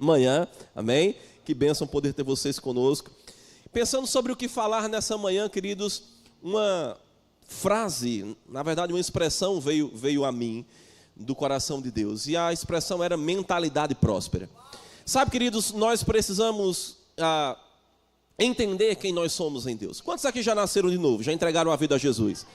manhã, amém? Que bênção poder ter vocês conosco. Pensando sobre o que falar nessa manhã, queridos, uma frase, na verdade uma expressão veio a mim do coração de Deus, e a expressão era mentalidade próspera. Sabe, queridos, nós precisamos entender quem nós somos em Deus. Quantos aqui já nasceram de novo, já entregaram a vida a Jesus?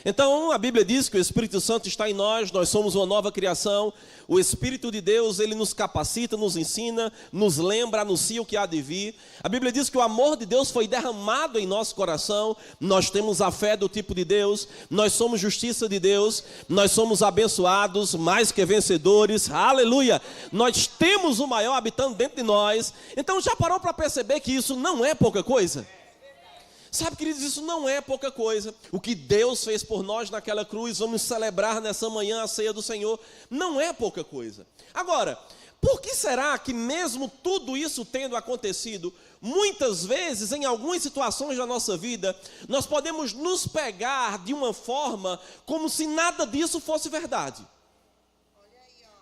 Então, a Bíblia diz que o Espírito Santo está em nós somos uma nova criação. O Espírito de Deus, ele nos capacita, nos ensina, nos lembra, anuncia o que há de vir. A Bíblia diz que o amor de Deus foi derramado em nosso coração. Nós temos a fé do tipo de Deus, nós somos justiça de Deus, nós somos abençoados, mais que vencedores, aleluia. Nós temos o maior habitando dentro de nós. Então, já parou para perceber que isso não é pouca coisa? Sabe, queridos, isso não é pouca coisa. O que Deus fez por nós naquela cruz, vamos celebrar nessa manhã a ceia do Senhor, não é pouca coisa. Agora, por que será que mesmo tudo isso tendo acontecido, muitas vezes, em algumas situações da nossa vida, nós podemos nos pegar de uma forma como se nada disso fosse verdade?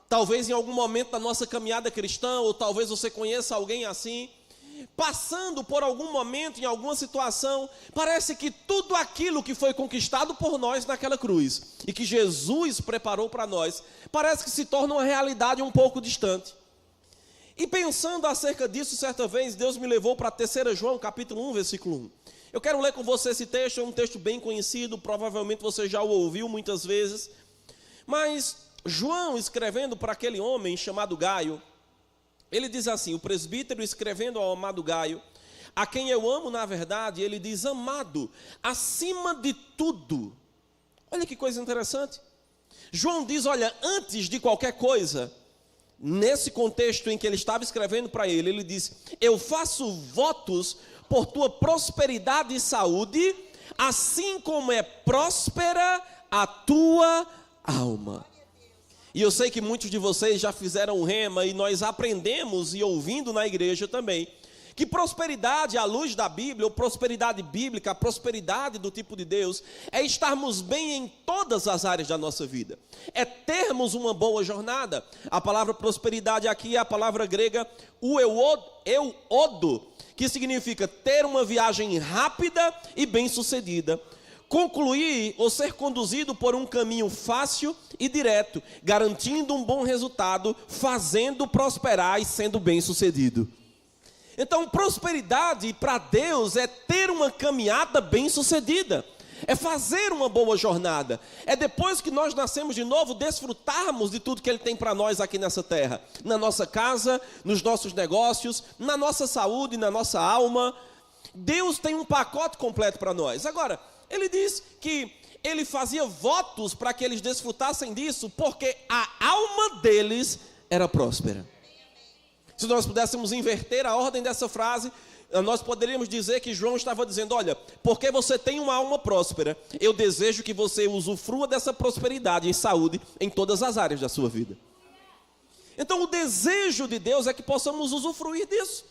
Talvez em algum momento da nossa caminhada cristã, ou talvez você conheça alguém assim, passando por algum momento, em alguma situação, parece que tudo aquilo que foi conquistado por nós naquela cruz, e que Jesus preparou para nós, parece que se torna uma realidade um pouco distante. E pensando acerca disso, certa vez, Deus me levou para 3 João, capítulo 1, versículo 1. Eu quero ler com você esse texto, é um texto bem conhecido, provavelmente você já o ouviu muitas vezes, mas João, escrevendo para aquele homem chamado Gaio, ele diz assim, o presbítero escrevendo ao amado Gaio, a quem eu amo na verdade, ele diz, amado, acima de tudo. Olha que coisa interessante. João diz, olha, antes de qualquer coisa, nesse contexto em que ele estava escrevendo para ele diz, eu faço votos por tua prosperidade e saúde, assim como é próspera a tua alma. E eu sei que muitos de vocês já fizeram o rema e nós aprendemos e ouvindo na igreja também, que prosperidade à luz da Bíblia, ou prosperidade bíblica, a prosperidade do tipo de Deus, é estarmos bem em todas as áreas da nossa vida. É termos uma boa jornada. A palavra prosperidade aqui é a palavra grega euodo, que significa ter uma viagem rápida e bem-sucedida. Concluir ou ser conduzido por um caminho fácil e direto, garantindo um bom resultado, fazendo prosperar e sendo bem-sucedido. Então, prosperidade para Deus é ter uma caminhada bem-sucedida, é fazer uma boa jornada, é depois que nós nascemos de novo, desfrutarmos de tudo que Ele tem para nós aqui nessa terra, na nossa casa, nos nossos negócios, na nossa saúde, na nossa alma. Deus tem um pacote completo para nós. Agora, ele diz que ele fazia votos para que eles desfrutassem disso, porque a alma deles era próspera. Se nós pudéssemos inverter a ordem dessa frase, nós poderíamos dizer que João estava dizendo, olha, porque você tem uma alma próspera, eu desejo que você usufrua dessa prosperidade em saúde em todas as áreas da sua vida. Então o desejo de Deus é que possamos usufruir disso.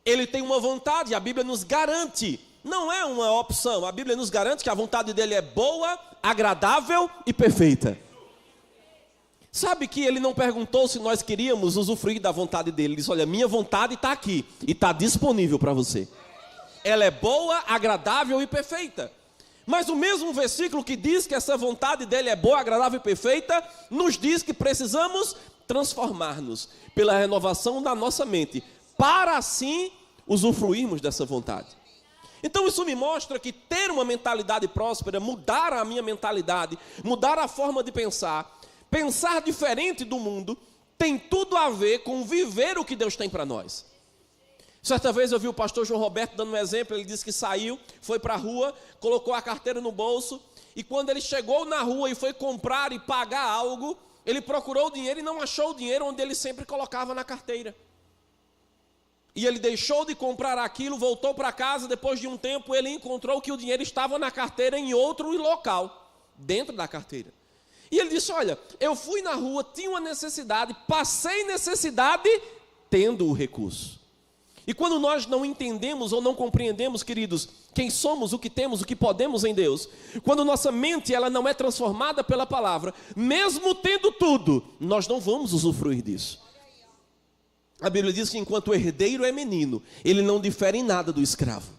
Ele tem uma vontade, a Bíblia nos garante. Não é uma opção, a Bíblia nos garante que a vontade dele é boa, agradável e perfeita. Sabe que ele não perguntou se nós queríamos usufruir da vontade dele. Ele disse, olha, minha vontade está aqui e está disponível para você. Ela é boa, agradável e perfeita. Mas o mesmo versículo que diz que essa vontade dele é boa, agradável e perfeita, nos diz que precisamos transformar-nos pela renovação da nossa mente, para assim usufruirmos dessa vontade. Então isso me mostra que ter uma mentalidade próspera, mudar a minha mentalidade, mudar a forma de pensar, pensar diferente do mundo, tem tudo a ver com viver o que Deus tem para nós. Certa vez eu vi o pastor João Roberto dando um exemplo, ele disse que saiu, foi para a rua, colocou a carteira no bolso, e quando ele chegou na rua e foi comprar e pagar algo, ele procurou o dinheiro e não achou o dinheiro onde ele sempre colocava na carteira. E ele deixou de comprar aquilo, voltou para casa, depois de um tempo ele encontrou que o dinheiro estava na carteira em outro local, dentro da carteira. E ele disse, olha, eu fui na rua, tinha uma necessidade, passei necessidade, tendo o recurso. E quando nós não entendemos ou não compreendemos, queridos, quem somos, o que temos, o que podemos em Deus, quando nossa mente ela não é transformada pela palavra, mesmo tendo tudo, nós não vamos usufruir disso. A Bíblia diz que enquanto o herdeiro é menino, ele não difere em nada do escravo.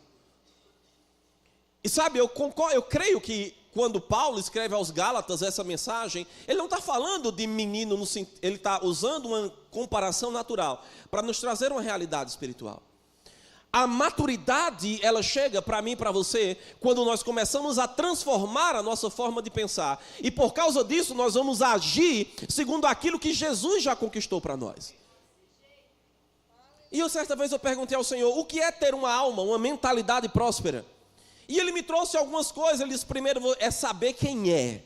E sabe, eu creio que quando Paulo escreve aos Gálatas essa mensagem, ele não está falando de menino, ele está usando uma comparação natural para nos trazer uma realidade espiritual. A maturidade, ela chega para mim e para você quando nós começamos a transformar a nossa forma de pensar. E por causa disso nós vamos agir segundo aquilo que Jesus já conquistou para nós. E certa vez eu perguntei ao Senhor, o que é ter uma alma, uma mentalidade próspera? E Ele me trouxe algumas coisas. Ele disse, primeiro é saber quem é.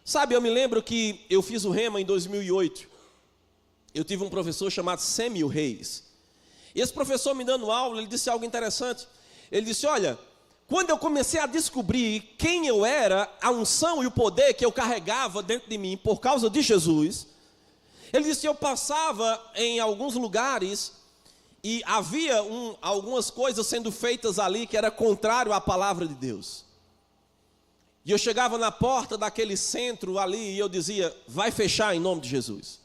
Sabe, eu me lembro que eu fiz o Rema em 2008. Eu tive um professor chamado Sêmio Reis. E esse professor me dando aula, ele disse algo interessante. Ele disse, olha, quando eu comecei a descobrir quem eu era, a unção e o poder que eu carregava dentro de mim por causa de Jesus, ele disse, eu passava em alguns lugares e havia algumas coisas sendo feitas ali que era contrário à palavra de Deus. E eu chegava na porta daquele centro ali e eu dizia, vai fechar em nome de Jesus.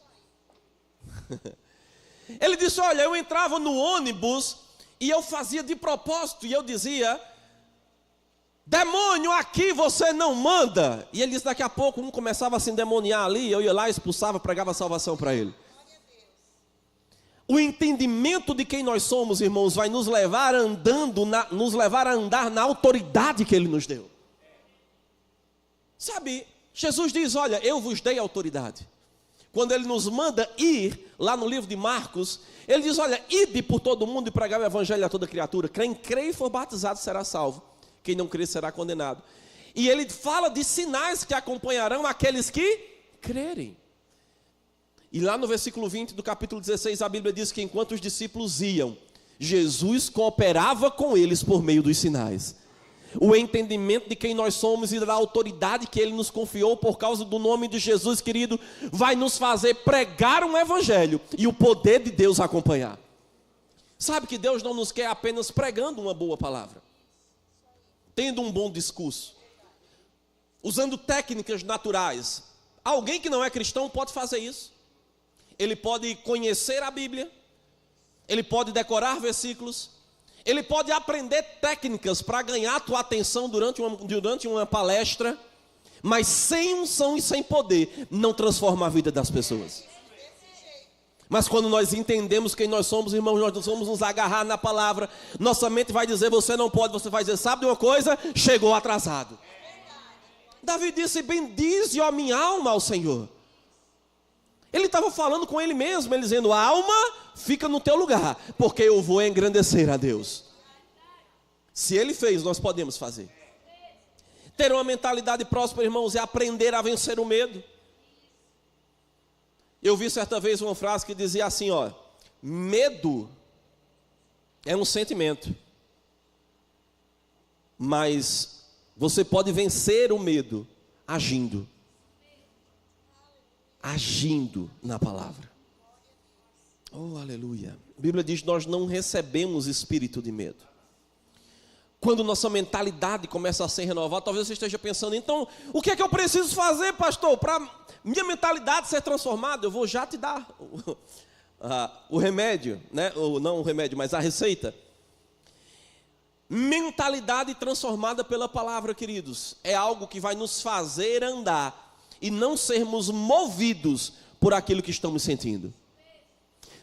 Ele disse, olha, eu entrava no ônibus e eu fazia de propósito e eu dizia, demônio, aqui você não manda. E ele disse, daqui a pouco um começava a se endemoniar ali, eu ia lá, expulsava, pregava salvação para ele. O entendimento de quem nós somos, irmãos, vai nos levar a andar na autoridade que Ele nos deu. Sabe, Jesus diz, olha, eu vos dei autoridade. Quando Ele nos manda ir, lá no livro de Marcos, Ele diz, olha, ide por todo mundo e pregar o evangelho a toda criatura. Quem crê e for batizado será salvo. Quem não crê será condenado. E Ele fala de sinais que acompanharão aqueles que crerem. E lá no versículo 20 do capítulo 16, a Bíblia diz que enquanto os discípulos iam, Jesus cooperava com eles por meio dos sinais. O entendimento de quem nós somos e da autoridade que Ele nos confiou por causa do nome de Jesus, querido, vai nos fazer pregar um evangelho e o poder de Deus acompanhar. Sabe que Deus não nos quer apenas pregando uma boa palavra, tendo um bom discurso, usando técnicas naturais. Alguém que não é cristão pode fazer isso. Ele pode conhecer a Bíblia, ele pode decorar versículos, ele pode aprender técnicas para ganhar a tua atenção durante uma palestra, mas sem unção e sem poder, não transforma a vida das pessoas. Mas quando nós entendemos quem nós somos, irmãos, nós vamos nos agarrar na palavra, nossa mente vai dizer, você não pode, você vai dizer, sabe de uma coisa? Chegou atrasado. Davi disse, bendize, ó minha alma, ao Senhor. Ele estava falando com ele mesmo, ele dizendo, alma, fica no teu lugar, porque eu vou engrandecer a Deus. Se Ele fez, nós podemos fazer. Ter uma mentalidade próspera, irmãos, é aprender a vencer o medo. Eu vi certa vez uma frase que dizia assim, ó, medo é um sentimento, mas você pode vencer o medo agindo na palavra. Oh, aleluia. A Bíblia diz que nós não recebemos espírito de medo. Quando nossa mentalidade começa a ser renovada, talvez você esteja pensando, então, o que é que eu preciso fazer, pastor, para minha mentalidade ser transformada? Eu vou já te dar o remédio, né? Ou não o remédio, mas a receita. Mentalidade transformada pela palavra, queridos, é algo que vai nos fazer andar e não sermos movidos por aquilo que estamos sentindo.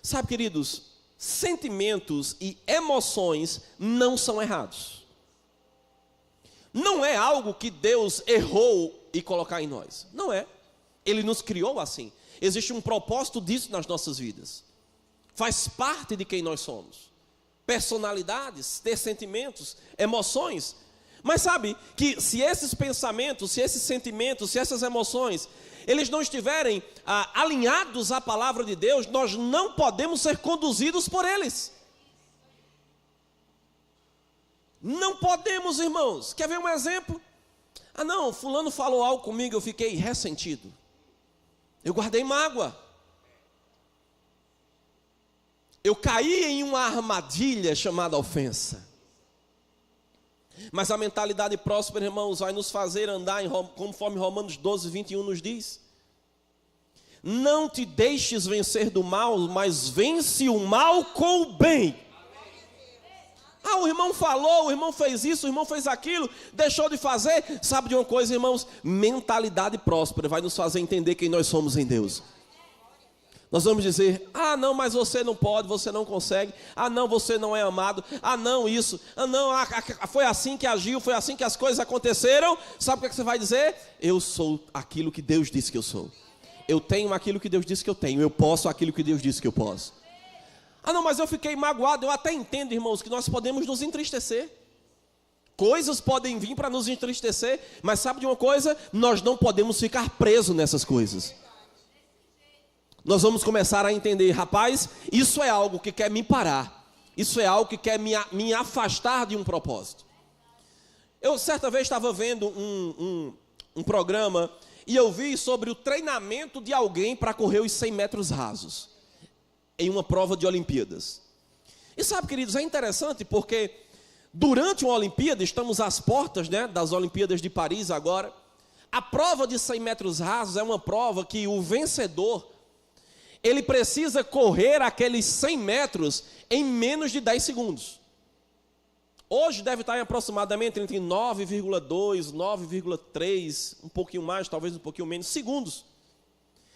Sabe, queridos, sentimentos e emoções não são errados. Não é algo que Deus errou e colocar em nós. Não é. Ele nos criou assim. Existe um propósito disso nas nossas vidas. Faz parte de quem nós somos. Personalidades, ter sentimentos, emoções. Mas sabe que se esses pensamentos, se esses sentimentos, se essas emoções, eles não estiverem alinhados à palavra de Deus, nós não podemos ser conduzidos por eles. Não podemos, irmãos. Quer ver um exemplo? Ah não, fulano falou algo comigo, eu fiquei ressentido. Eu guardei mágoa. Eu caí em uma armadilha chamada ofensa. Mas a mentalidade próspera, irmãos, vai nos fazer andar conforme Romanos 12, 21 nos diz. Não te deixes vencer do mal, mas vence o mal com o bem. Ah, o irmão falou, o irmão fez isso, o irmão fez aquilo, deixou de fazer. Sabe de uma coisa, irmãos? Mentalidade próspera vai nos fazer entender quem nós somos em Deus. Nós vamos dizer, ah não, mas você não pode, você não consegue. Ah não, você não é amado. Ah não, isso. Ah não, foi assim que agiu, foi assim que as coisas aconteceram. Sabe o que você vai dizer? Eu sou aquilo que Deus disse que eu sou. Eu tenho aquilo que Deus disse que eu tenho. Eu posso aquilo que Deus disse que eu posso. Ah não, mas eu fiquei magoado. Eu até entendo, irmãos, que nós podemos nos entristecer. Coisas podem vir para nos entristecer. Mas sabe de uma coisa? Nós não podemos ficar presos nessas coisas. Nós vamos começar a entender, rapaz, isso é algo que quer me parar. Isso é algo que quer me afastar de um propósito. Eu certa vez estava vendo um programa e eu vi sobre o treinamento de alguém para correr os 100 metros rasos em uma prova de Olimpíadas. E sabe, queridos, é interessante porque durante uma Olimpíada, estamos às portas, né, das Olimpíadas de Paris agora. A prova de 100 metros rasos é uma prova que o vencedor, ele precisa correr aqueles 100 metros em menos de 10 segundos. Hoje deve estar em aproximadamente entre 9,2, 9,3, um pouquinho mais, talvez um pouquinho menos, segundos.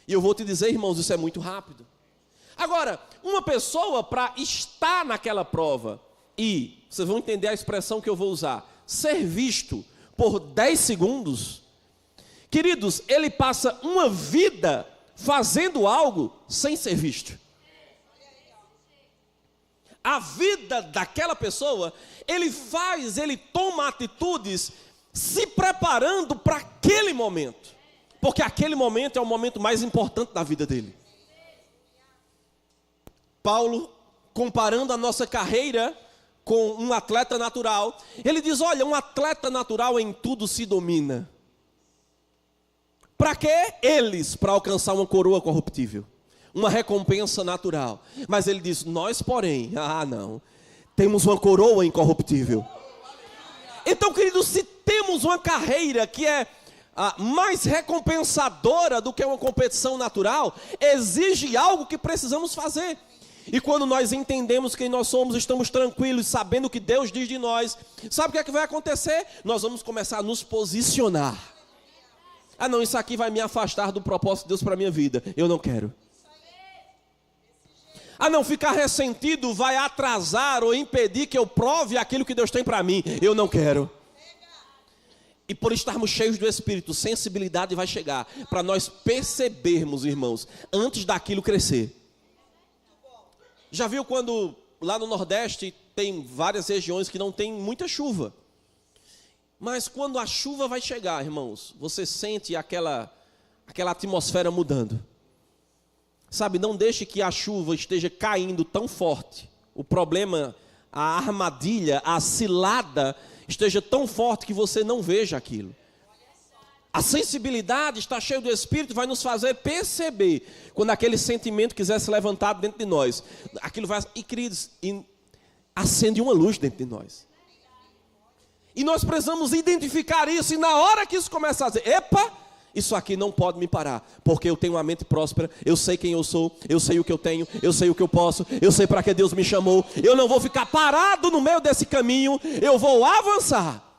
E eu vou te dizer, irmãos, isso é muito rápido. Agora, uma pessoa para estar naquela prova e, vocês vão entender a expressão que eu vou usar, ser visto por 10 segundos, queridos, ele passa uma vida fazendo algo sem ser visto. A vida daquela pessoa, ele toma atitudes se preparando para aquele momento. Porque aquele momento é o momento mais importante da vida dele. Paulo, comparando a nossa carreira com um atleta natural, ele diz, olha, um atleta natural em tudo se domina. Para quê? Eles, para alcançar uma coroa corruptível, uma recompensa natural. Mas ele diz, nós porém, não, temos uma coroa incorruptível. Então, queridos, se temos uma carreira que é mais recompensadora do que uma competição natural, exige algo que precisamos fazer. E quando nós entendemos quem nós somos, estamos tranquilos, sabendo o que Deus diz de nós, sabe o que é que vai acontecer? Nós vamos começar a nos posicionar. Ah não, isso aqui vai me afastar do propósito de Deus para a minha vida. Eu não quero. Ah não, ficar ressentido vai atrasar ou impedir que eu prove aquilo que Deus tem para mim. Eu não quero. E por estarmos cheios do Espírito, sensibilidade vai chegar para nós percebermos, irmãos, antes daquilo crescer. Já viu quando lá no Nordeste tem várias regiões que não tem muita chuva? Mas quando a chuva vai chegar, irmãos, você sente aquela atmosfera mudando. Sabe, não deixe que a chuva esteja caindo tão forte. O problema, a armadilha, a cilada esteja tão forte que você não veja aquilo. A sensibilidade, está cheio do Espírito, vai nos fazer perceber quando aquele sentimento quiser se levantar dentro de nós. Aquilo vai, e queridos, acende uma luz dentro de nós. E nós precisamos identificar isso, e na hora que isso começa a dizer, epa, isso aqui não pode me parar, porque eu tenho uma mente próspera, eu sei quem eu sou, eu sei o que eu tenho, eu sei o que eu posso, eu sei para que Deus me chamou, eu não vou ficar parado no meio desse caminho, eu vou avançar.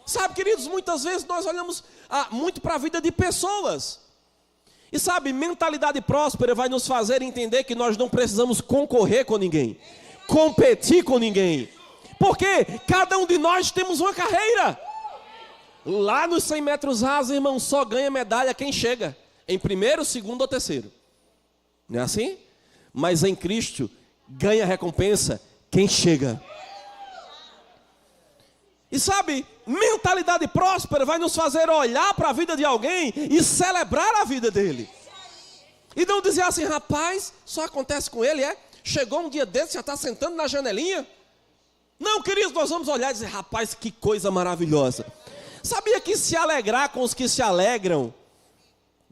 Sabe, queridos, muitas vezes nós olhamos muito para a vida de pessoas. E sabe, mentalidade próspera vai nos fazer entender que nós não precisamos concorrer com ninguém, competir com ninguém. Porque cada um de nós temos uma carreira. Lá nos 100 metros rasos, irmão, só ganha medalha quem chega em primeiro, segundo ou terceiro. Não é assim? Mas em Cristo, ganha recompensa quem chega. E sabe, mentalidade próspera vai nos fazer olhar para a vida de alguém e celebrar a vida dele. E não dizer assim, rapaz, só acontece com ele, é? Chegou um dia desse, já está sentando na janelinha. Não, queridos, nós vamos olhar e dizer, rapaz, que coisa maravilhosa. Sabia que se alegrar com os que se alegram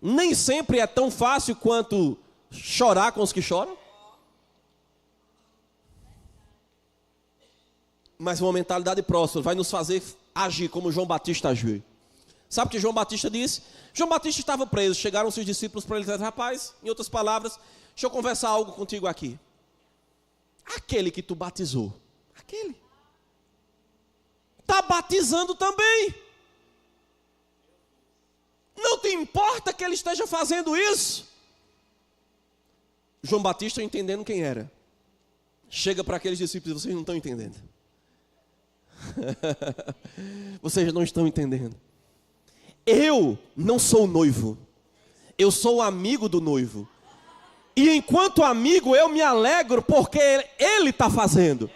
nem sempre é tão fácil quanto chorar com os que choram? Mas uma mentalidade próspera vai nos fazer agir como João Batista agiu. Sabe o que João Batista disse? João Batista estava preso, chegaram seus discípulos para ele dizer: rapaz, em outras palavras, deixa eu conversar algo contigo aqui. Aquele que tu batizou, aquele, está batizando também. Não te importa que ele esteja fazendo isso? João Batista, entendendo quem era, chega para aqueles discípulos: vocês não estão entendendo. Vocês não estão entendendo. Eu não sou o noivo, eu sou o amigo do noivo. E enquanto amigo eu me alegro porque ele está fazendo.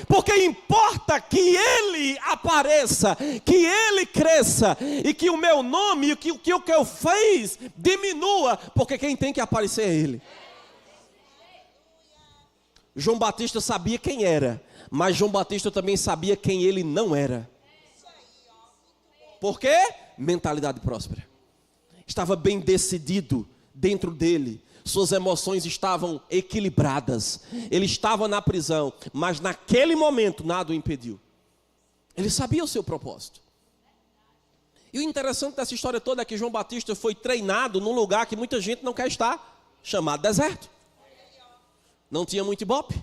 Porque importa que ele apareça, que ele cresça, e que o meu nome, o que eu fiz, diminua, porque quem tem que aparecer é ele. João Batista sabia quem era, mas João Batista também sabia quem ele não era. Por quê? Mentalidade próspera. Estava bem decidido dentro dele. Suas emoções estavam equilibradas. Ele estava na prisão, mas naquele momento nada o impediu. Ele sabia o seu propósito. E o interessante dessa história toda é que João Batista foi treinado num lugar que muita gente não quer estar, chamado deserto. Não tinha muito ibope.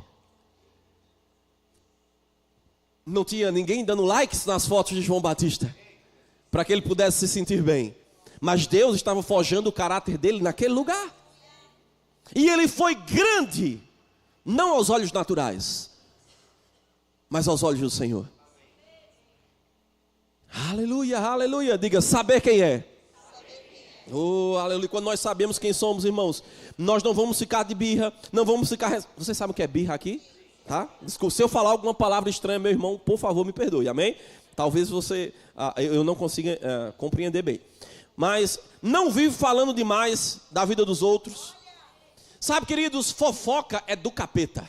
Não tinha ninguém dando likes nas fotos de João Batista, para que ele pudesse se sentir bem. Mas Deus estava forjando o caráter dele naquele lugar. E ele foi grande, não aos olhos naturais, mas aos olhos do Senhor. Aleluia, aleluia. Diga: saber quem é. Oh, aleluia. Quando nós sabemos quem somos, irmãos, nós não vamos ficar de birra, não vamos ficar... Vocês sabem o que é birra aqui? Tá? Desculpa, se eu falar alguma palavra estranha, meu irmão, por favor, me perdoe, amém? Talvez eu não consiga compreender bem. Mas não vive falando demais da vida dos outros. Sabe, queridos, fofoca é do capeta.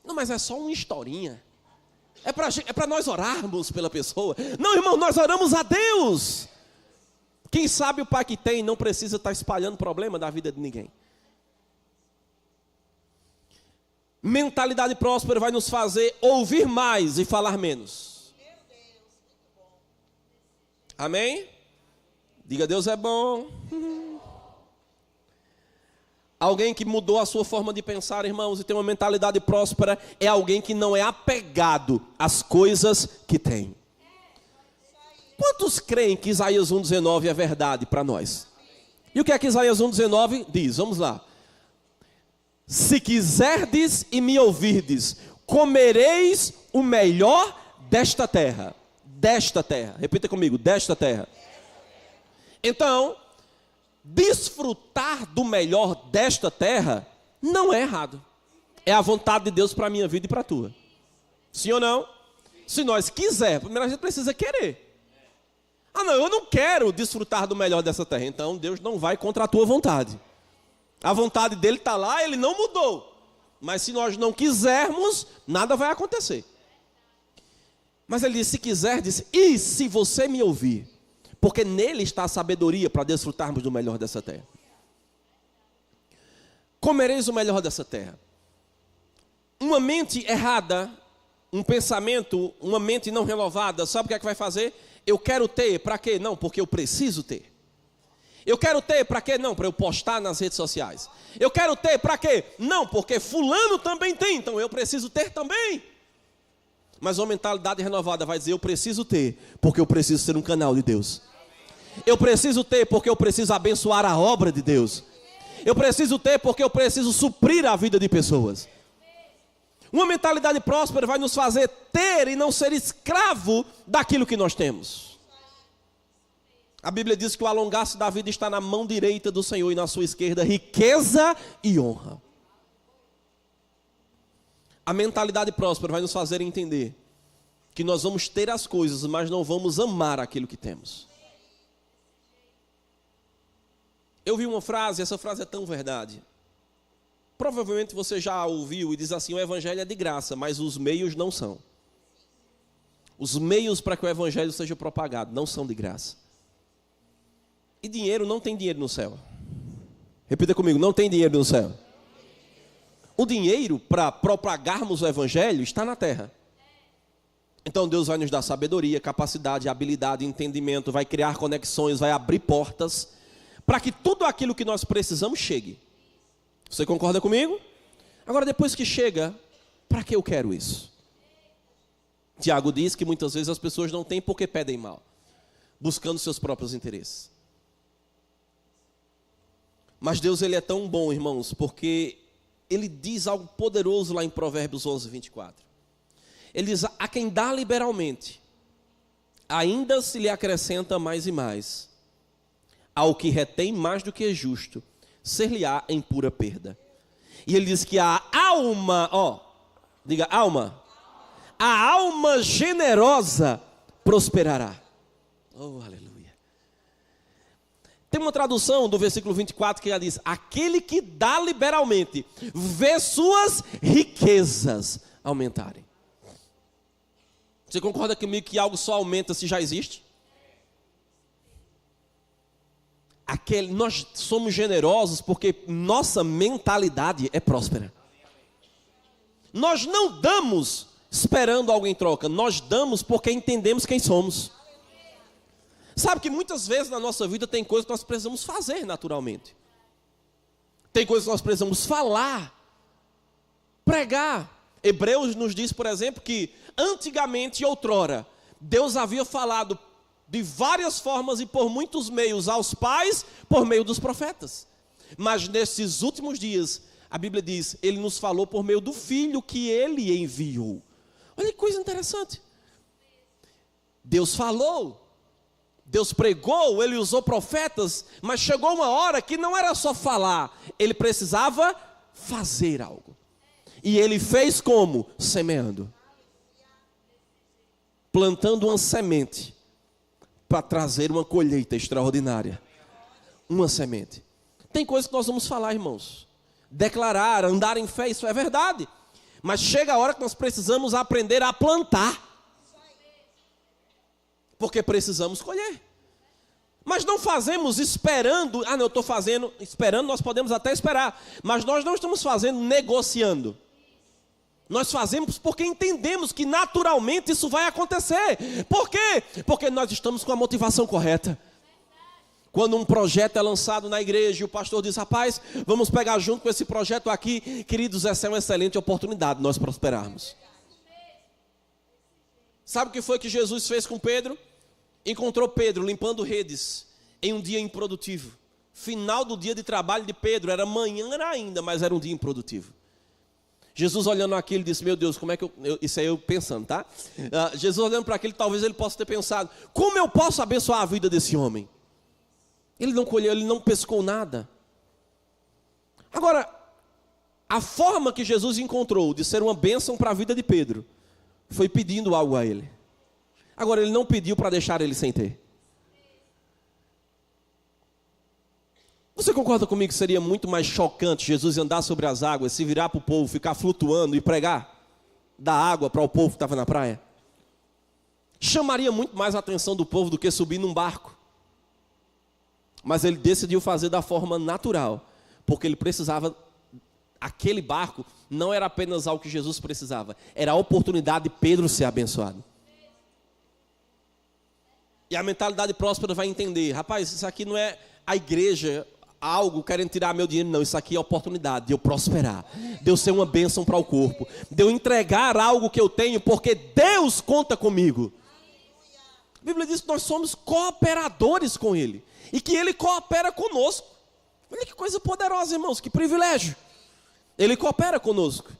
Não, mas é só uma historinha. É para nós orarmos pela pessoa. Não, irmão, nós oramos a Deus. Quem sabe o pai que tem não precisa estar espalhando problema da vida de ninguém. Mentalidade próspera vai nos fazer ouvir mais e falar menos. Amém? Diga: Deus é bom. Alguém que mudou a sua forma de pensar, irmãos, e tem uma mentalidade próspera, é alguém que não é apegado às coisas que tem. Quantos creem que Isaías 1,19 é verdade para nós? E o que é que Isaías 1,19 diz? Vamos lá. Se quiserdes e me ouvirdes, comereis o melhor desta terra. Desta terra. Repita comigo: desta terra. Então, desfrutar do melhor desta terra não é errado. É a vontade de Deus para a minha vida e para a tua. Sim ou não? Se nós quisermos, primeiro a gente precisa querer. Ah, não, eu não quero desfrutar do melhor dessa terra. Então Deus não vai contra a tua vontade. A vontade dele está lá, ele não mudou. Mas se nós não quisermos, nada vai acontecer. Mas ele disse: se quiser, disse, e se você me ouvir, porque nele está a sabedoria para desfrutarmos do melhor dessa terra. Comereis o melhor dessa terra. Uma mente errada, um pensamento, uma mente não renovada, sabe o que é que vai fazer? Eu quero ter, para quê? Não, porque eu preciso ter. Eu quero ter, para quê? Não, para eu postar nas redes sociais. Eu quero ter, para quê? Não, porque fulano também tem, então eu preciso ter também. Mas uma mentalidade renovada vai dizer: eu preciso ter, porque eu preciso ser um canal de Deus. Eu preciso ter, porque eu preciso abençoar a obra de Deus. Eu preciso ter, porque eu preciso suprir a vida de pessoas. Uma mentalidade próspera vai nos fazer ter e não ser escravo daquilo que nós temos. A Bíblia diz que o alongar-se da vida está na mão direita do Senhor e na sua esquerda riqueza e honra. A mentalidade próspera vai nos fazer entender que nós vamos ter as coisas, mas não vamos amar aquilo que temos. Eu vi uma frase, essa frase é tão verdade. Provavelmente você já ouviu e diz assim: o evangelho é de graça, mas os meios não são. Os meios para que o evangelho seja propagado não são de graça. E dinheiro, não tem dinheiro no céu. Repita comigo: não tem dinheiro no céu. O dinheiro para propagarmos o evangelho está na terra. Então Deus vai nos dar sabedoria, capacidade, habilidade, entendimento, vai criar conexões, vai abrir portas, para que tudo aquilo que nós precisamos chegue. Você concorda comigo? Agora, depois que chega, para que eu quero isso? Tiago diz que muitas vezes as pessoas não têm porque pedem mal, buscando seus próprios interesses. Mas Deus, ele é tão bom, irmãos, porque ele diz algo poderoso lá em Provérbios 11, 24. Ele diz, a quem dá liberalmente, ainda se lhe acrescenta mais e mais. Ao que retém mais do que é justo, ser-lhe-á em pura perda. E ele diz que a alma, diga alma, a alma generosa prosperará. Oh, aleluia. Tem uma tradução do versículo 24 que ela diz, aquele que dá liberalmente, vê suas riquezas aumentarem. Você concorda comigo que algo só aumenta se já existe? Nós somos generosos porque nossa mentalidade é próspera. Nós não damos esperando algo em troca, nós damos porque entendemos quem somos. Sabe que muitas vezes na nossa vida tem coisas que nós precisamos fazer naturalmente. Tem coisas que nós precisamos falar, pregar. Hebreus nos diz, por exemplo, que antigamente e outrora, Deus havia falado de várias formas e por muitos meios aos pais, por meio dos profetas. Mas nesses últimos dias, a Bíblia diz, ele nos falou por meio do Filho que ele enviou. Olha que coisa interessante. Deus falou, Deus pregou, ele usou profetas, mas chegou uma hora que não era só falar, ele precisava fazer algo. E ele fez como? Semeando. Plantando uma semente para trazer uma colheita extraordinária. Uma semente. Tem coisas que nós vamos falar, irmãos. Declarar, andar em fé, isso é verdade. Mas chega a hora que nós precisamos aprender a plantar. Porque precisamos colher. Mas não fazemos esperando. Não, eu estou fazendo, esperando, nós podemos até esperar. Mas nós não estamos fazendo negociando. Nós fazemos porque entendemos que naturalmente isso vai acontecer. Por quê? Porque nós estamos com a motivação correta. Quando um projeto é lançado na igreja e o pastor diz, rapaz, vamos pegar junto com esse projeto aqui. Queridos, essa é uma excelente oportunidade de nós prosperarmos. Sabe o que foi que Jesus fez com Pedro? Encontrou Pedro limpando redes em um dia improdutivo. Final do dia de trabalho de Pedro, era manhã ainda, mas era um dia improdutivo. Jesus olhando aquilo disse, meu Deus, como é que isso aí eu pensando, tá? Jesus olhando para aquilo, talvez ele possa ter pensado, como eu posso abençoar a vida desse homem? Ele não colheu, ele não pescou nada. Agora, a forma que Jesus encontrou de ser uma bênção para a vida de Pedro, foi pedindo algo a ele. Agora, ele não pediu para deixar ele sem ter. Você concorda comigo que seria muito mais chocante Jesus andar sobre as águas, se virar para o povo, ficar flutuando e pregar? Dar água para o povo que estava na praia? Chamaria muito mais a atenção do povo do que subir num barco. Mas ele decidiu fazer da forma natural, porque ele precisava, aquele barco não era apenas algo que Jesus precisava, era a oportunidade de Pedro ser abençoado. E a mentalidade próspera vai entender, rapaz, isso aqui não é a igreja, algo querendo tirar meu dinheiro, não, isso aqui é a oportunidade de eu prosperar, de eu ser uma bênção para o corpo, de eu entregar algo que eu tenho, porque Deus conta comigo. A Bíblia diz que nós somos cooperadores com Ele, e que Ele coopera conosco. Olha que coisa poderosa, irmãos, que privilégio. Ele coopera conosco.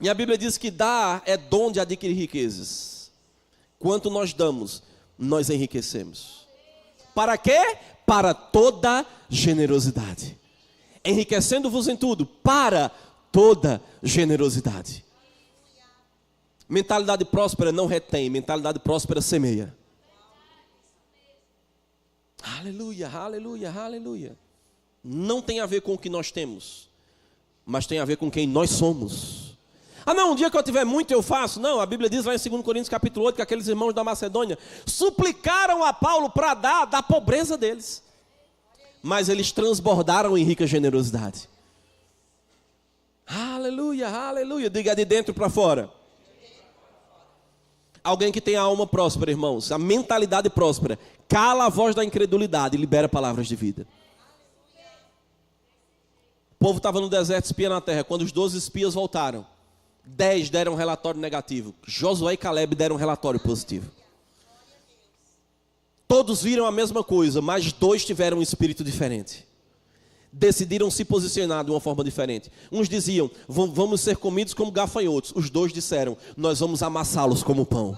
E a Bíblia diz que dar é dom de adquirir riquezas. Quanto nós damos, nós enriquecemos. Para quê? Para toda generosidade. Enriquecendo-vos em tudo, para toda generosidade. Mentalidade próspera não retém, mentalidade próspera semeia. Aleluia, aleluia, aleluia. Não tem a ver com o que nós temos, mas tem a ver com quem nós somos. Não, um dia que eu tiver muito eu faço. Não, a Bíblia diz lá em 2 Coríntios capítulo 8 que aqueles irmãos da Macedônia suplicaram a Paulo para dar da pobreza deles, mas eles transbordaram em rica generosidade. Aleluia, aleluia. Diga de dentro para fora. Alguém que tem a alma próspera, irmãos, a mentalidade próspera, cala a voz da incredulidade e libera palavras de vida. O povo estava no deserto, espia na terra. Quando os 12 espias voltaram, 10 deram um relatório negativo. Josué e Caleb deram um relatório positivo. Todos viram a mesma coisa, mas 2 tiveram um espírito diferente. Decidiram se posicionar de uma forma diferente. Uns diziam, vamos ser comidos como gafanhotos. Os 2 disseram, nós vamos amassá-los como pão.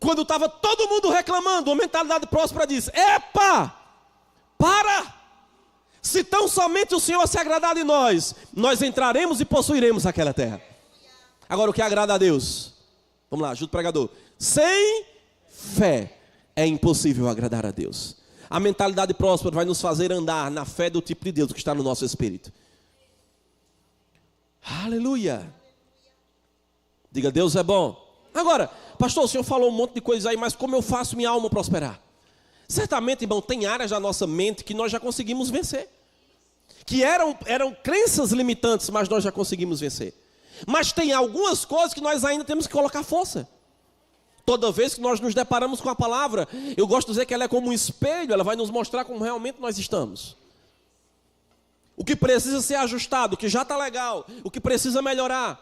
Quando estava todo mundo reclamando, a mentalidade próspera disse, epa, para! Se tão somente o Senhor se agradar de nós, nós entraremos e possuiremos aquela terra. Agora, o que agrada a Deus? Vamos lá, ajuda o pregador. Sem fé é impossível agradar a Deus. A mentalidade próspera vai nos fazer andar na fé do tipo de Deus que está no nosso espírito. Aleluia. Diga, Deus é bom. Agora, pastor, o senhor falou um monte de coisa aí, mas como eu faço minha alma prosperar? Certamente, irmão, tem áreas da nossa mente que nós já conseguimos vencer. Que eram crenças limitantes, mas nós já conseguimos vencer. Mas tem algumas coisas que nós ainda temos que colocar força. Toda vez que nós nos deparamos com a palavra, eu gosto de dizer que ela é como um espelho, ela vai nos mostrar como realmente nós estamos. O que precisa ser ajustado, o que já está legal, o que precisa melhorar.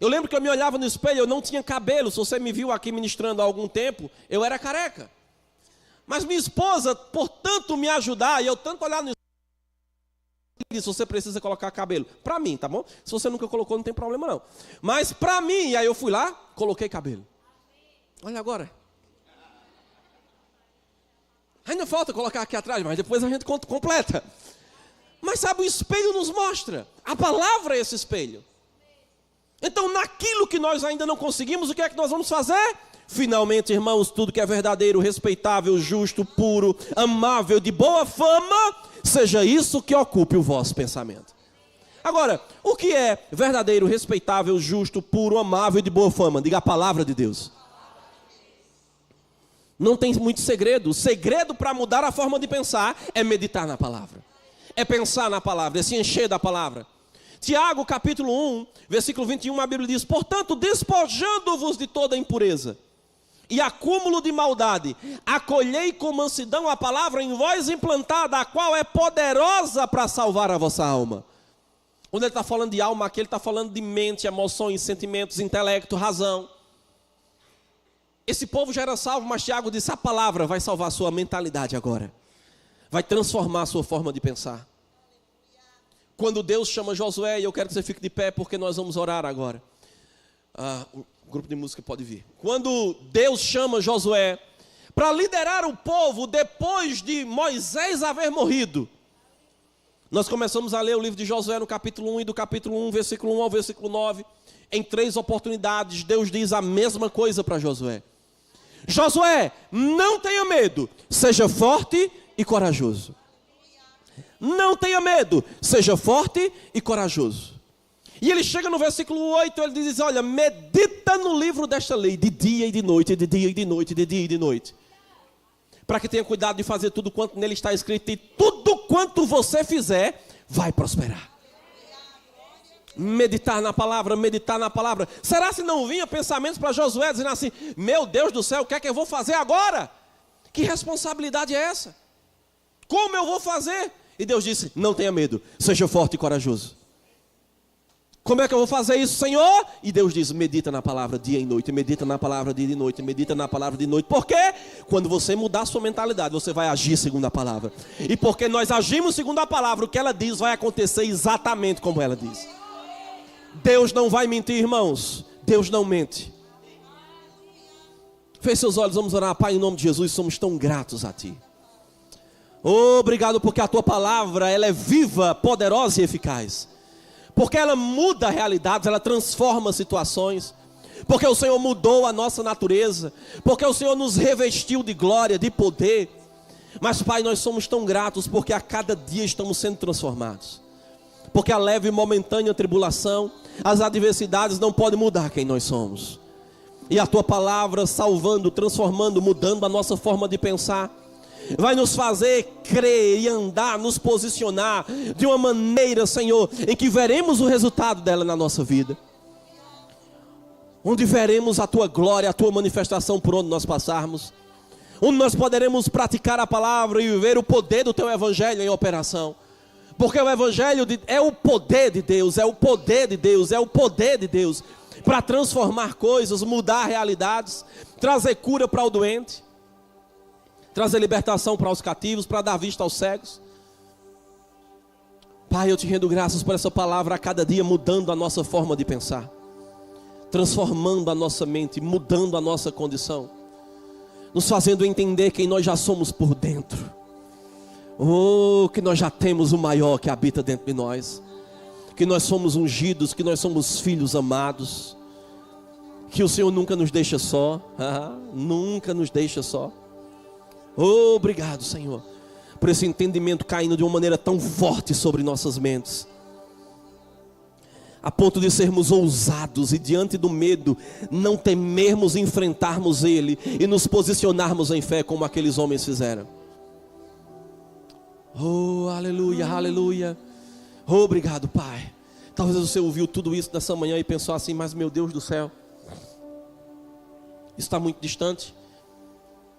Eu lembro que eu me olhava no espelho, eu não tinha cabelo. Se você me viu aqui ministrando há algum tempo, eu era careca. Mas minha esposa, por tanto me ajudar, e eu tanto olhar no espelho, disse, você precisa colocar cabelo. Para mim, tá bom? Se você nunca colocou, não tem problema não. Mas para mim, e aí eu fui lá, coloquei cabelo. Olha agora. Ainda falta colocar aqui atrás, mas depois a gente completa. Mas sabe, o espelho nos mostra. A palavra é esse espelho. Então, naquilo que nós ainda não conseguimos, o que é que nós vamos fazer? Finalmente, irmãos, tudo que é verdadeiro, respeitável, justo, puro, amável, de boa fama, seja isso que ocupe o vosso pensamento. Agora, o que é verdadeiro, respeitável, justo, puro, amável e de boa fama? Diga a palavra de Deus. Não tem muito segredo. O segredo para mudar a forma de pensar é meditar na palavra. É pensar na palavra, é se encher da palavra. Tiago, capítulo 1, versículo 21, a Bíblia diz, portanto, despojando-vos de toda impureza e acúmulo de maldade, acolhei com mansidão a palavra em vós implantada, a qual é poderosa para salvar a vossa alma. Quando ele está falando de alma aqui, ele está falando de mente, emoções, sentimentos, intelecto, razão. Esse povo já era salvo, mas Tiago disse, a palavra vai salvar a sua mentalidade agora. Vai transformar a sua forma de pensar. Quando Deus chama Josué, e eu quero que você fique de pé, porque nós vamos orar agora. O grupo de música pode vir. Quando Deus chama Josué para liderar o povo depois de Moisés haver morrido, nós começamos a ler o livro de Josué no capítulo 1 e do capítulo 1, versículo 1 ao versículo 9. Em 3 oportunidades, Deus diz a mesma coisa para Josué. Josué, não tenha medo, seja forte e corajoso. Não tenha medo, seja forte e corajoso. E ele chega no versículo 8, ele diz, olha, medita no livro desta lei, de dia e de noite, de dia e de noite, de dia e de noite. Para que tenha cuidado de fazer tudo quanto nele está escrito, e tudo quanto você fizer, vai prosperar. Meditar na palavra, meditar na palavra. Será se não vinha pensamentos para Josué, dizendo assim, meu Deus do céu, o que é que eu vou fazer agora? Que responsabilidade é essa? Como eu vou fazer? E Deus disse, não tenha medo, seja forte e corajoso. Como é que eu vou fazer isso, Senhor? E Deus diz, medita na palavra dia e noite, medita na palavra dia e noite, medita na palavra de noite. Por quê? Quando você mudar a sua mentalidade, você vai agir segundo a palavra. E porque nós agimos segundo a palavra, o que ela diz vai acontecer exatamente como ela diz. Deus não vai mentir, irmãos. Deus não mente. Feche seus olhos, vamos orar. Pai, em nome de Jesus, somos tão gratos a Ti. Obrigado porque a Tua palavra, ela é viva, poderosa e eficaz. Porque ela muda realidades, ela transforma situações. Porque o Senhor mudou a nossa natureza. Porque o Senhor nos revestiu de glória, de poder. Mas, Pai, nós somos tão gratos porque a cada dia estamos sendo transformados. Porque a leve e momentânea tribulação, as adversidades não podem mudar quem nós somos. E a Tua palavra salvando, transformando, mudando a nossa forma de pensar, vai nos fazer crer e andar, nos posicionar de uma maneira, Senhor, em que veremos o resultado dela na nossa vida. onde veremos a tua glória, a tua manifestação por onde nós passarmos, onde nós poderemos praticar a palavra e viver o poder do teu evangelho em operação. Porque o evangelho é o poder de Deus, é o poder de Deus, é o poder de Deus para transformar coisas, mudar realidades, trazer cura para o doente, trazer libertação para os cativos, para dar vista aos cegos. Pai, eu te rendo graças por essa palavra a cada dia, mudando a nossa forma de pensar, transformando a nossa mente, mudando a nossa condição, nos fazendo entender quem nós já somos por dentro. Oh, que nós já temos o maior que habita dentro de nós, que nós somos ungidos, que nós somos filhos amados, que o Senhor nunca nos deixa só, nunca nos deixa só. Oh, obrigado, Senhor, por esse entendimento caindo de uma maneira tão forte sobre nossas mentes, a ponto de sermos ousados e diante do medo não temermos enfrentarmos ele e nos posicionarmos em fé como aqueles homens fizeram. Oh, aleluia, aleluia. Oh, obrigado, Pai. Talvez você ouviu tudo isso nessa manhã e pensou assim: mas meu Deus do céu, está muito distante.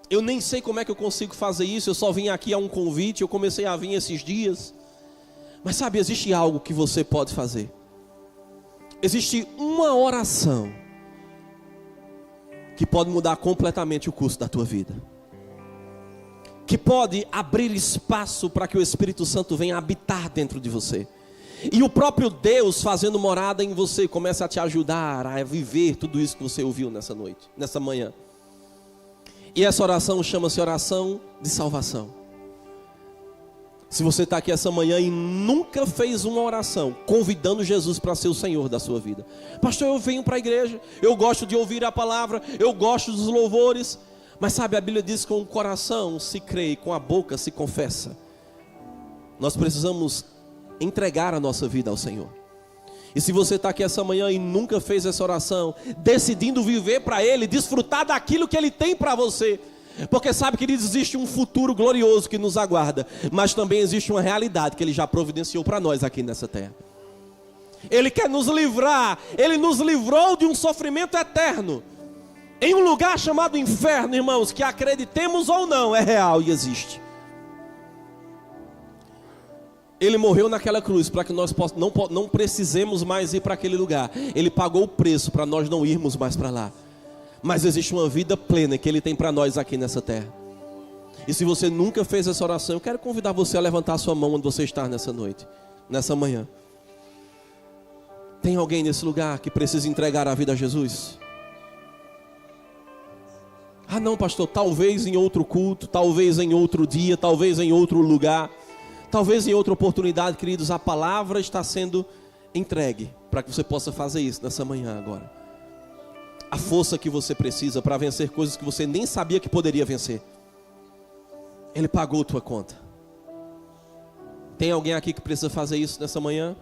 Eu nem sei como é que eu consigo fazer isso. Eu só vim aqui a um convite, eu comecei a vir esses dias. Mas sabe, existe algo que você pode fazer. Existe uma oração que pode mudar completamente o curso da tua vida, que pode abrir espaço para que o Espírito Santo venha habitar dentro de você. E o próprio Deus fazendo morada em você começa a te ajudar a viver tudo isso que você ouviu nessa noite, nessa manhã. E essa oração chama-se oração de salvação. Se você está aqui essa manhã e nunca fez uma oração convidando Jesus para ser o Senhor da sua vida: pastor, eu venho para a igreja, eu gosto de ouvir a palavra, eu gosto dos louvores, mas sabe, a Bíblia diz que com o coração se crê e com a boca se confessa. Nós precisamos entregar a nossa vida ao Senhor. E se você está aqui essa manhã e nunca fez essa oração, decidindo viver para Ele, desfrutar daquilo que Ele tem para você, porque sabe que existe um futuro glorioso que nos aguarda, mas também existe uma realidade que Ele já providenciou para nós aqui nessa terra. Ele quer nos livrar, Ele nos livrou de um sofrimento eterno, em um lugar chamado inferno, irmãos, que acreditemos ou não, é real e existe. Ele morreu naquela cruz para que nós não precisemos mais ir para aquele lugar. Ele pagou o preço para nós não irmos mais para lá. Mas existe uma vida plena que Ele tem para nós aqui nessa terra. E se você nunca fez essa oração, eu quero convidar você a levantar a sua mão onde você está nessa noite, nessa manhã. Tem alguém nesse lugar que precisa entregar a vida a Jesus? Ah não, pastor, talvez em outro culto, talvez em outro dia, talvez em outro lugar, talvez em outra oportunidade. Queridos, a palavra está sendo entregue para que você possa fazer isso nessa manhã agora. A força que você precisa para vencer coisas que você nem sabia que poderia vencer, Ele pagou a tua conta. Tem alguém aqui que precisa fazer isso nessa manhã?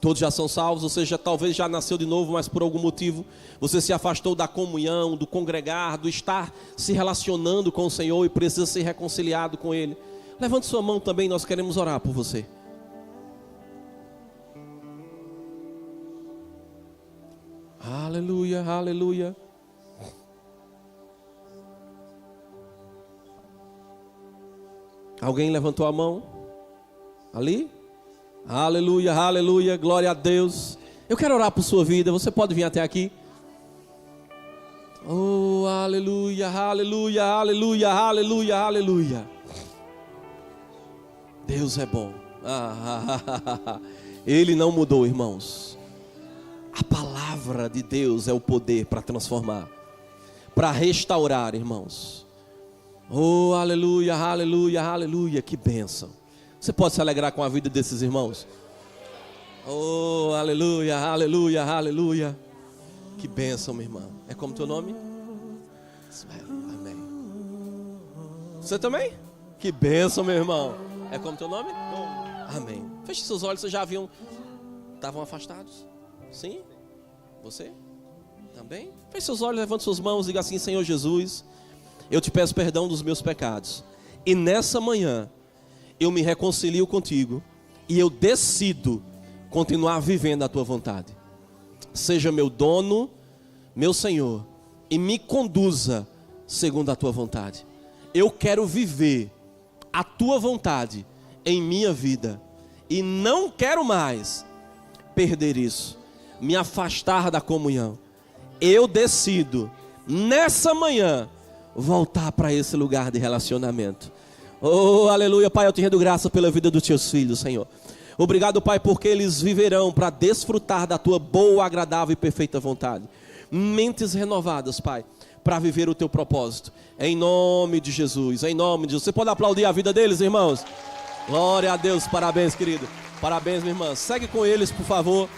Todos já são salvos, ou seja, talvez já nasceu de novo, mas por algum motivo você se afastou da comunhão, do congregar, do estar se relacionando com o Senhor e precisa ser reconciliado com Ele. Levante sua mão também, nós queremos orar por você. Aleluia, aleluia. Alguém levantou a mão? Ali? Aleluia, aleluia, glória a Deus. Eu quero orar por sua vida, você pode vir até aqui. Oh, aleluia, aleluia, aleluia, aleluia, aleluia. Deus é bom. Ele não mudou, irmãos. A palavra de Deus é o poder para transformar, para restaurar, irmãos. Oh, aleluia, aleluia, aleluia. Que bênção. Você pode se alegrar com a vida desses irmãos? Oh, aleluia, aleluia, aleluia. Que bênção, minha irmã. É como teu nome? Amém. Você também? Que bênção, meu irmão. É como teu nome? Amém. Feche seus olhos, vocês já viam? Estavam afastados? Sim? Você? Também? Feche seus olhos, levante suas mãos e diga assim: Senhor Jesus, eu te peço perdão dos meus pecados. E nessa manhã, eu me reconcilio contigo e eu decido continuar vivendo a tua vontade. seja meu dono, meu Senhor, e me conduza segundo a tua vontade. Eu quero viver a tua vontade em minha vida e não quero mais perder isso, me afastar da comunhão. Eu decido nessa manhã voltar para esse lugar de relacionamento. Oh, aleluia, Pai, eu te rendo graça pela vida dos teus filhos, Senhor. Obrigado, Pai, porque eles viverão para desfrutar da tua boa, agradável e perfeita vontade. Mentes renovadas, Pai, para viver o teu propósito. Em nome de Jesus, em nome de Jesus. Você pode aplaudir a vida deles, irmãos? Glória a Deus, parabéns, querido. Parabéns, minha irmã. Segue com eles, por favor.